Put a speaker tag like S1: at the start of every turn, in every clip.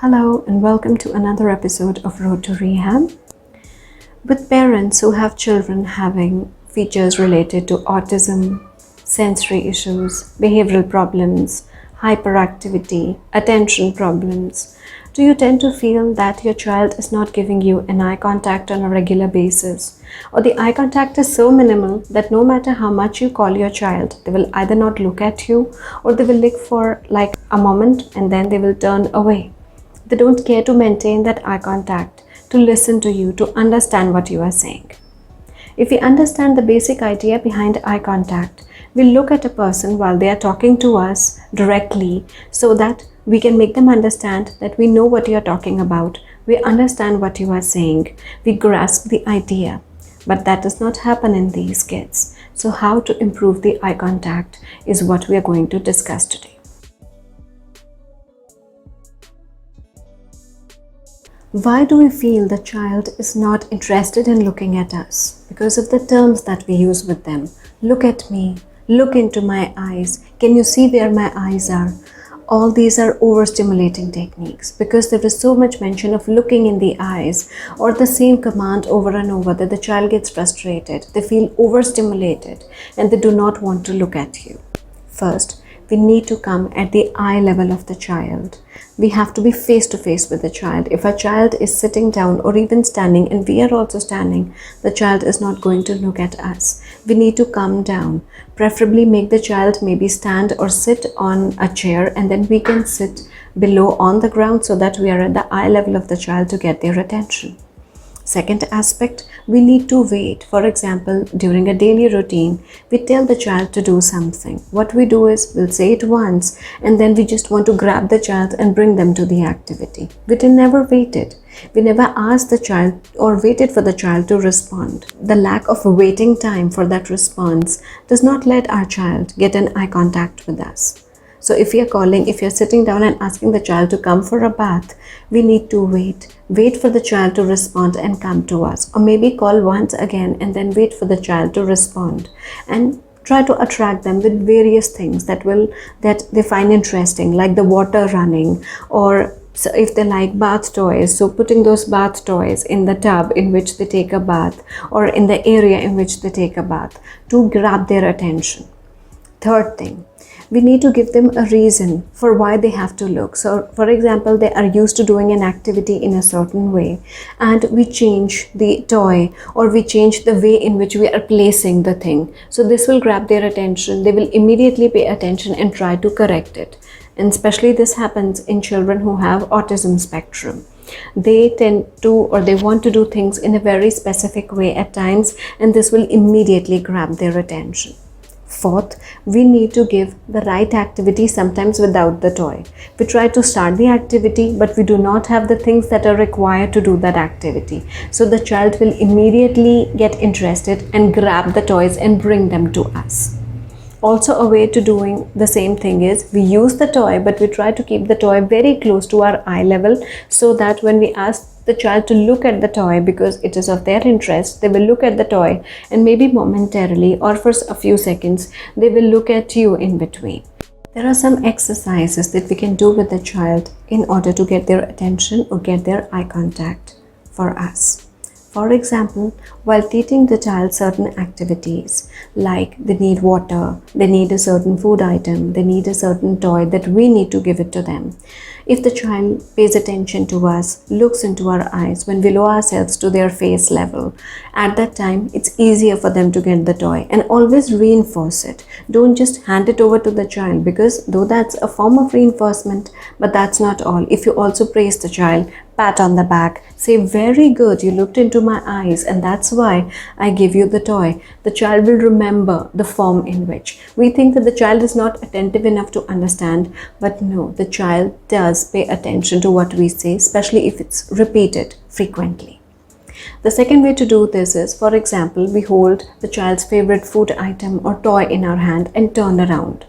S1: Hello and welcome to another episode of Road to Rehab. With parents who have children having features related to autism, sensory issues, behavioral problems, hyperactivity, attention problems, do you tend to feel that your child is not giving you an eye contact on a regular basis? Or the eye contact is so minimal that no matter how much you call your child, they will either not look at you or they will look for like a moment and then they will turn away. They don't care to maintain that eye contact, to listen to you, to understand what you are saying. If we understand the basic idea behind eye contact, we look at a person while they are talking to us directly so that we can make them understand that we know what you are talking about, we understand what you are saying, we grasp the idea. But that does not happen in these kids. So how to improve the eye contact is what we are going to discuss today. Why do we feel the child is not interested in looking at us? Because of the terms that we use with them. Look at me, look into my eyes, can you see where my eyes are? All these are overstimulating techniques because there is so much mention of looking in the eyes or the same command over and over that the child gets frustrated. They feel overstimulated and they do not want to look at you. First, we need to come at the eye level of the child. We have to be face to face with the child. If a child is sitting down or even standing and we are also standing, the child is not going to look at us. We need to come down, preferably make the child maybe stand or sit on a chair and then we can sit below on the ground so that we are at the eye level of the child to get their attention. Second aspect, we need to wait. For example, during a daily routine, we tell the child to do something. What we do is we'll say it once and then we just want to grab the child and bring them to the activity. We never waited. We never asked the child or waited for the child to respond. The lack of waiting time for that response does not let our child get an eye contact with us. So if you're sitting down and asking the child to come for a bath, we need to wait for the child to respond and come to us, or maybe call once again and then wait for the child to respond and try to attract them with various things that they find interesting, like the water running, or so if they like bath toys, so putting those bath toys in the tub in which they take a bath or in the area in which they take a bath to grab their attention. Third thing, we need to give them a reason for why they have to look. So for example, they are used to doing an activity in a certain way and we change the toy or we change the way in which we are placing the thing. So this will grab their attention. They will immediately pay attention and try to correct it. And especially this happens in children who have autism spectrum. They tend to or they want to do things in a very specific way at times and this will immediately grab their attention. Fourth, we need to give the right activity sometimes without the toy. We try to start the activity, but we do not have the things that are required to do that activity. So the child will immediately get interested and grab the toys and bring them to us. Also, a way to doing the same thing is we use the toy, but we try to keep the toy very close to our eye level so that when we ask the child to look at the toy because it is of their interest, they will look at the toy and maybe momentarily or for a few seconds, they will look at you in between. There are some exercises that we can do with the child in order to get their attention or get their eye contact for us. For example, while teaching the child certain activities like they need water, they need a certain food item, they need a certain toy that we need to give it to them. If the child pays attention to us, looks into our eyes when we lower ourselves to their face level, at that time it's easier for them to get the toy, and always reinforce it. Don't just hand it over to the child because though that's a form of reinforcement, but that's not all. If you also praise the child, pat on the back, say very good, you looked into my eyes and that's why I give you the toy. The child will remember the form in which. We think that the child is not attentive enough to understand, but no, the child does pay attention to what we say, especially if it's repeated frequently. The second way to do this is, for example, we hold the child's favorite food item or toy in our hand and turn around.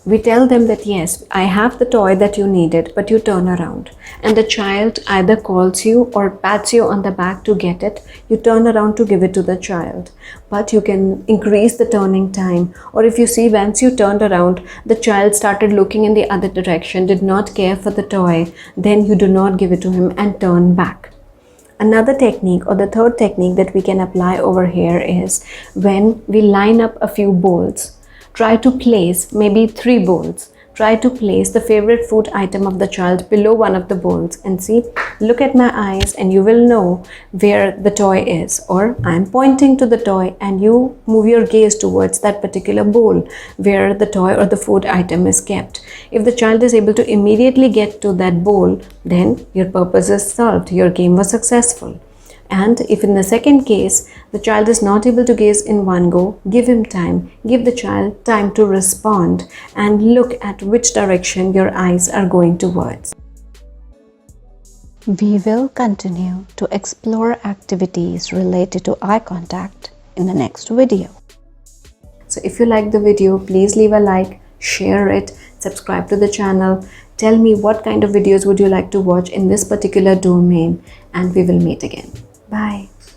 S1: We tell them that yes, I have the toy that you needed, but you turn around. And the child either calls you or pats you on the back to get it. You turn around to give it to the child. But you can increase the turning time. Or if you see once you turned around, the child started looking in the other direction, did not care for the toy, then you do not give it to him and turn back. Another technique, or the third technique that we can apply over here, is when we line up a few bowls. Try to place maybe 3 bowls. Try to place the favorite food item of the child below one of the bowls and see, look at my eyes and you will know where the toy is. Or I'm pointing to the toy and you move your gaze towards that particular bowl where the toy or the food item is kept. If the child is able to immediately get to that bowl, then your purpose is solved. Your game was successful. And if in the second case, the child is not able to gaze in one go, give him time. Give the child time to respond and look at which direction your eyes are going towards.
S2: We will continue to explore activities related to eye contact in the next video.
S1: So if you like the video, please leave a like, share it, subscribe to the channel. Tell me what kind of videos would you like to watch in this particular domain, and we will meet again. Bye.